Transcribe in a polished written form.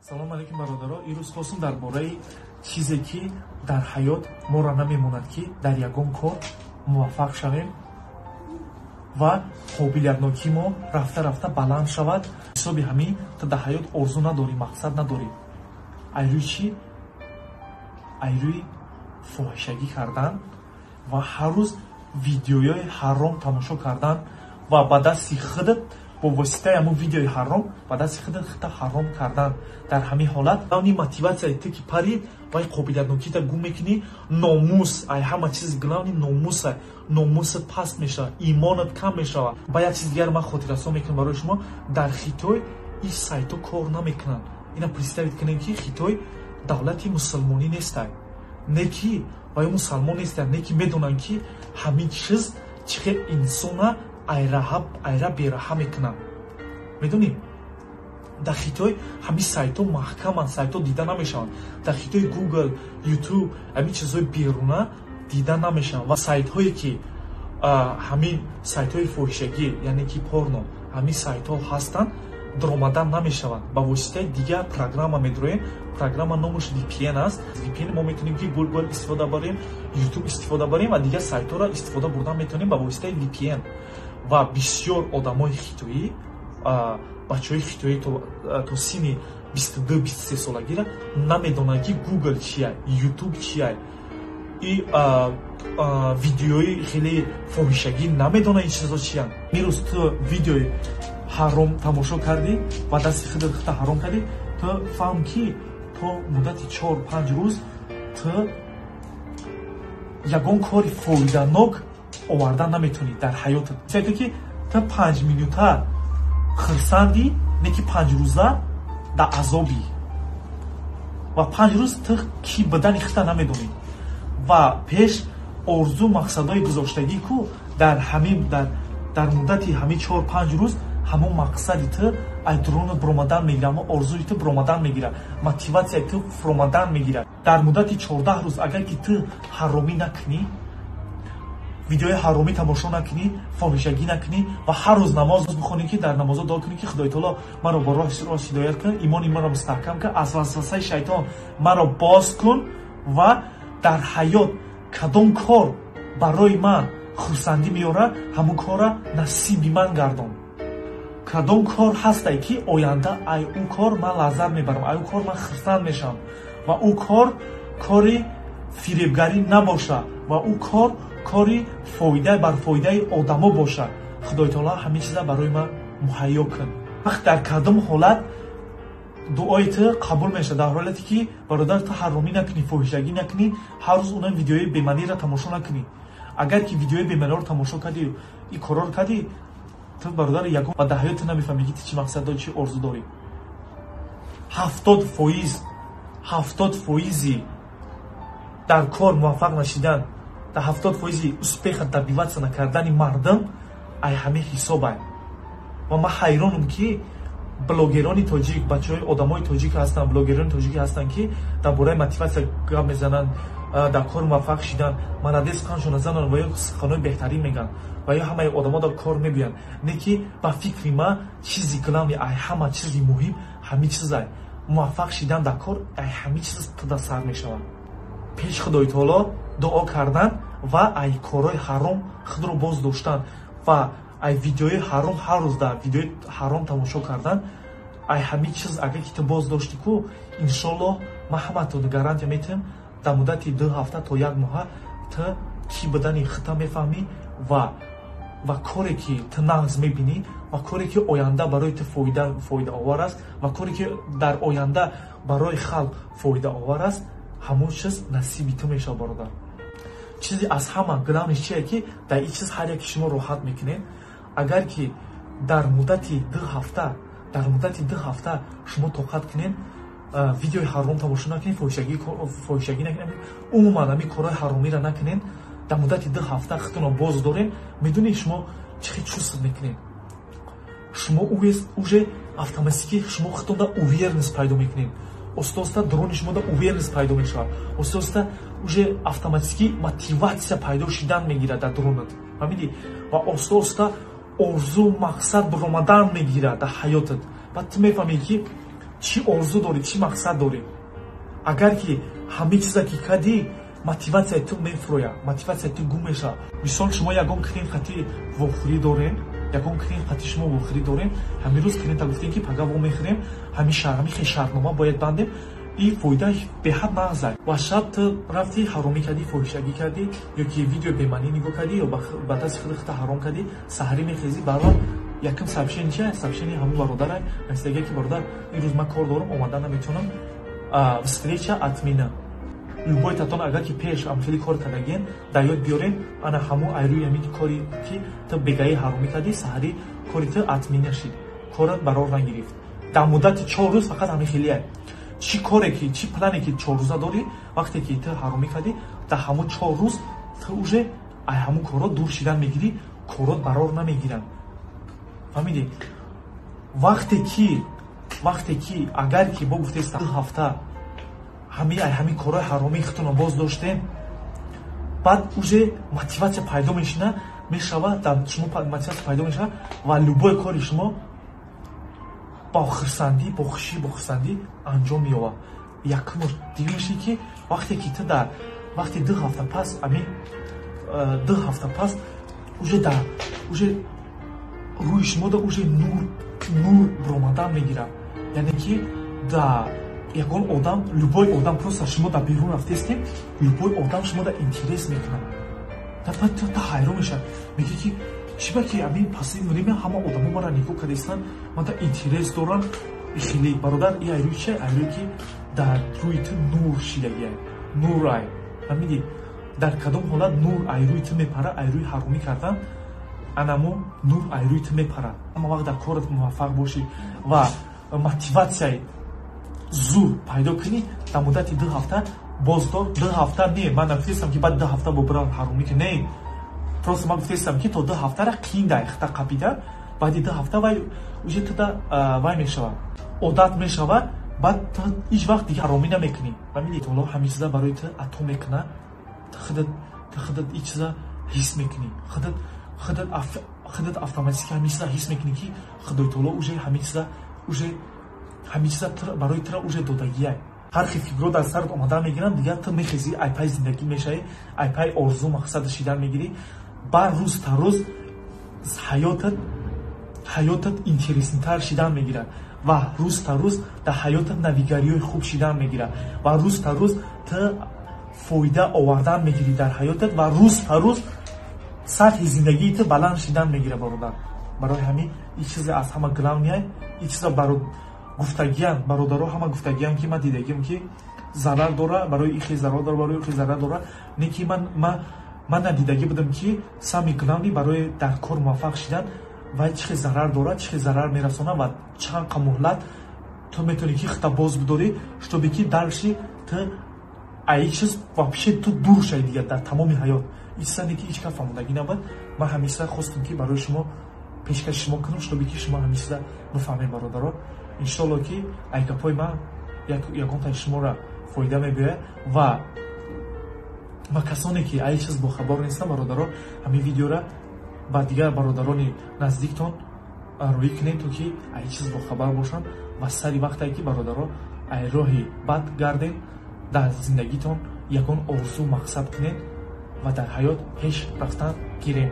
салом алейкум бародаро. ирӯз хостум дар бораи чизе ки дар ҳаёт моро намемонад ки дар ягон кор муваффақ шавем ва қобилиятноки мо рафта рафта баланд шавад. ҳисоби ҳамин то дар ҳаёт орзу надорӣ, мақсад надорӣ. айрӯи чӣ? айрӯи фоҳишагӣ кардан ва ҳар рӯз видеоҳои ҳаром тамошо кардан ва ба дасти худат бо воситаи ҳамун видеои ҳаром ба дасти худат хита ҳаром кардан. дар ҳамин ҳолат авни мотиватсияи ту ки пари вай қобилиятнокита гум мекунӣ, номус ай ҳама чиз главни номуса, номусат паст мешавад, имонат кам мешавад. Ба як чиз дигар ман хотиррасон мекунам барои шумо. Дар Хитой ин сайто кор намекунанд. Ина представит кунем ки Хитой давлати мусулмонӣ нестай, не ки вай мусулмон нестай, не ки медонанд ки ҳамин чиз чӣ хел инсона айра бераҳа мекунанд. медонӣ дар Хитой ҳамин сайто маҳкаманд, сайто дида намешаванд. дар Хитой Google, YouTube ҳамин чизҳои беруна дида намешаванд ва сайтҳое ки ҳамин сайтҳои фоҳишагӣ, яъне ки порно, ҳамин сайтҳо ҳастанд, даромадан намешаванд. ба воситаи дигар программа медроем. программа номаш VPN аст. VPN мо метавонем ки Google истифода барем, YouTube истифода барем ва дигар сайтҳоро истифода бурда метавонем ба воситаи VPN. ва бисёр одамои хитоӣ, бачаҳои хитоӣ то синни 22-23 солагира намедонанд ки Google чия, YouTube чия. И видеои хеле фоҳишагӣ намедонанд ин чизҳо чиянд. мирӯз ту видеои ҳаром тамошо кардӣ ва дасти худат хита ҳаром кардӣ, ту фаҳм ки то муддати 4-5 рӯз ту ягон кори фоиданок овардан наметавонӣ дар ҳаётат. сайто ки ту 5 минута хурсандӣ, не ки 5 рӯза дар азобӣ ва 5 рӯз ту ки будани хита намедонӣ ва пеш орзу мақсадҳои гузоштагӣ ку дар ҳамин дар муддати ҳамин 4-5 рӯз ҳамон мақсади ту ай дуронат буромадан мегира, ҳамон орзуи ту буромадан мегира, мотиватсияи ту буромадан мегира. дар муддати 14 рӯз агар ки ту ҳаромӣ накунӣ, видеои ҳаромӣ тамошо накунӣ, фоҳишагӣ накунӣ ва ҳар рӯз намоз бихонӣ, ки дар намозо дуо кунӣ ки Худои таоло маро ба роҳи рост ҳидоят кун, имони маро мустаҳкам кун, аз васвасаи шайтон маро боз кун ва дар ҳаёт кадом кор барои ман хурсандӣ меорад, ҳамон корра насиби ман гардон. кадом кор ҳастай ки оянда ай ӯ кор ман лаззат мебарам, ай ӯ кор ман хурсанд мешавам ва ӯ кор кори фиребгарӣ набоша ва ӯ кор кори фоида бар фоидаи одамо боша. Худои таоло ҳамин чиза барои ман муҳайё кун. вақт дар кадом ҳолат дуои ту қабул мешавад, дар ҳолате ки бародар ту ҳаромӣ накунӣ, фоҳишагӣ накунӣ, ҳар рӯз онаи видеои бемаъниро тамошо накунӣ. агар ки видеои бемаъниро тамошо кардӣ, и корро кардӣ, ту бародар ягон ва дар ҳаёт ту намефаҳмӣ ки ту чӣ мақсад дорӣ, чӣ орзу дорӣ. 70% дар кор муваффақ нашидан, дар 70% успеха добиваться накардани мардум ай ҳамин ҳисобай. ва ман ҳайронам ки блогерони тоҷик, бачаҳои одамои тоҷик ҳастанд, блогерони тоҷик ҳастанд ки дар бораи мотиватсия гап мезананд, дар кор муваффақ шидан, молодец қаншо назананд ва ё суханои беҳтарин мегӯянд ва ё ҳамаи одамон дар кор мегӯянд. не ки ба фикри ман чизи главни ай ҳама чизи муҳим ҳамин чизай. муваффақ шидан дар кор ай ҳамин чиз ту дар сар мешавад. пеш Худои таоло дуо кардан ва ай корҳои ҳаром худро боз доштан ва ай видеои ҳаром, ҳар рӯз дар видеои ҳаром тамошо кардан, ай ҳамин чиз агар ки ту боз дошти ку, иншоллоҳ ман ҳаматон гарантия метавам дар муддати 2 ҳафта то 1 моҳа ту ки будани хита мефаҳмӣ ва коре ки ту нағз мебинӣ ва коре ки оянда барои ту фоидаовар аст ва коре ки дар оянда барои халқ фоидаовар аст, ҳамон чиз насиби ту мешавад бародар. чизи аз ҳама главниш чие ки дар ин чиз ҳар яки шумо роҳат мекунед. агар ки дар муддати 2 ҳафта шумо тоқат кунед видеои ҳаром тамошо накунед, фоҳишагӣ накунед, умуман ҳамин корҳои ҳаромиро накунед, дар муддати 2 ҳафта худтонро боз доред, медонед шумо чӣ хел чувств мекунед. шумо уже автоматики шумо худтонда уверенность пайдо мекунед. оста-оста дрони шумо уверенность пайдо мешавад. оста-оста уже автоматики мотиватсия пайдо шидан мегирад дар дронат. фаҳмидӣ? ва оста-оста орзу мақсад буромадан мегирад дар ҳаётат. баъд ту мефаҳмӣ ки чӣ орзу дорӣ, чӣ мақсад дорӣ. Агар ки ҳама чиза ки кардӣ, мотиватсияи ту мефуроя, мотиватсияи ту гум мешавад. Мисол шумо ягон крем хати вохӯрӣ дорем, ягон крем хати шумо вохӯрӣ дорем, ҳамин рӯз крента гуфтем ки пага во мехӯрем, ҳамин шартнома бояд бандем, ин фоида беҳад нағзад. Ва шаб ту рафтӣ ҳаромӣ кардӣ, фоҳишагӣ кардӣ, ё ки видео бемаънӣ нигоҳ кардӣ, ё ба дасти худ хата ҳаром кардӣ, саҳарӣ мехезӣ, барвақт якм сообщение чия, сообщение ҳамон бародарай намисдага ки бародар имрӯз ман кор дорам, омада наметавонам, встреча отмена. Любойтатон агар ки пеш амхели кор кардаген, дар ёд биёрем, ана ҳамон айрӯи ҳамин кори ки ту бегаи ҳаромӣ кардӣ, саҳарӣ кори ту отмена шид, корат барор нагирифт. Дар муддати 4 рӯз фақат ҳамин хелияй. Чӣ коре ки, чӣ плане ки 4 рӯза дорӣ, вақте ки ту ҳаромӣ кардӣ, дар ҳамон 4 рӯз ту уже ай ҳамон корот дур шидан мегирӣ, корот барор намегиранд. фаҳмидӣ? Вақте ки агар ки бо гуфтест 2 ҳафта ҳамин корҳои ҳаромии худтонро боз доштем, баъд уже мотиватсия пайдо мешавад, дар шумо мотиватсия пайдо мешавад ва любой кори шумо бо хурсандӣ, бо хушӣ, бо хурсандӣ анҷом меёбад. Якмуш дигимши ки вақте ки ту дар вақти 2 ҳафта пас, амин 2 ҳафта пас уже рӯи шумо да уже нур бромадан мегирад. Яъне ки да ягон одам, любой одам просто шумо да берун рафтестем, любой одам шумо да интерес мекунад. Та ҳайрон мешавад, мегӯяд ки чиба ки амин пасин время ҳама одамо мара нигоҳ кардастанд, ман да интерес дорам. Хеле бародар, ин айрӯи чия? Айрӯи ки дар рӯи ту нур шидагиай, нурай. Фаҳмидӣ? Дар кадом ҳолат нур айрӯи ту мепара, айрӯи ҳаромӣ кардан, анамо нур айрӯи ту мепара. Ҳама вақт дар корат муваффақ бошӣ ва мотиватсияи зуд пайдо кунӣ, дар муддати 2 ҳафта боздор. 2 ҳафта не, ман гуфтестам ки баъд 2 ҳафта бо бирам ҳаромӣ ки не. Просто ман гуфтестам ки то 2 ҳафтара киндай хата қабида, баъди 2 ҳафта вай уже туда вай мешавад, одат мешавад, баъд ту ҳеҷ вақт дига ҳаромӣ намекунӣ. Фаҳмидӣ? Толо ҳамин чиза барои ту ато мекунад, ту худат ин чиза ҳис мекунӣ, худат автоматики ҳамин чиза ҳис мекунӣ ки худои таоло уже ҳамин чиза барои тура уже додагиай. ҳар хел фикрҳо дар сарат омада мегиранд, дигар ту мехезӣ айпай зиндагӣ мешавӣ, айпай орзу мақсад шидан мегирӣ, ба рӯз та рӯз ҳаётат интереснитар шидан мегирад ва рӯз та рӯз дар ҳаётат навигариёи хуб шидан мегирад ва рӯз та рӯз ту фоида овардан мегирӣ дар ҳаётат ва рӯз та рӯз сатҳи зиндагии ту баланд шидан мегирад. Бародар, барои ҳамин ин чиза аз ҳама главняй, ин чиза гуфтагиян, бародаро ҳама гуфтагиян ки ман дидагим ки зарар дора, барои ин хел зарар дора, барои ин хел зарар дора, не ки ман надидагӣ будам ки сами главни барои дар кор муваффақ шидан вай чӣ хел зарар дора, чӣ хел зарар мерасонад ва чанд муҳлат ту метавонӣ ки худта боз бидорӣ, чтобы ки дальше ту ай чиз вообще ту дур шавӣ дигар дар тамоми ҳаёт. ин чиза не ки ҳеҷ кас фаҳмодагӣ набуд. Ман ҳамин чиза хостам ки барои шумо пешкаши шумо кунам, чтобы ки шумо ҳамин чиза бифаҳмед. Бародаро, иншоалло ки ай гапҳои ман ягонтаи шуморо фоида мебиёяд ва касоне ки ай чиз бохабар нестанд, бародаро, ҳамин видеоро ба дигар бародарони наздиктон рӯӣ кунед, то ки ай чиз бохабар бошанд ва сари вақте ки бародаро ай роҳи бад гардед, дар зиндагитон ягон орзу мақсад кунед ва дар ҳаёт пеш рафтан гиред.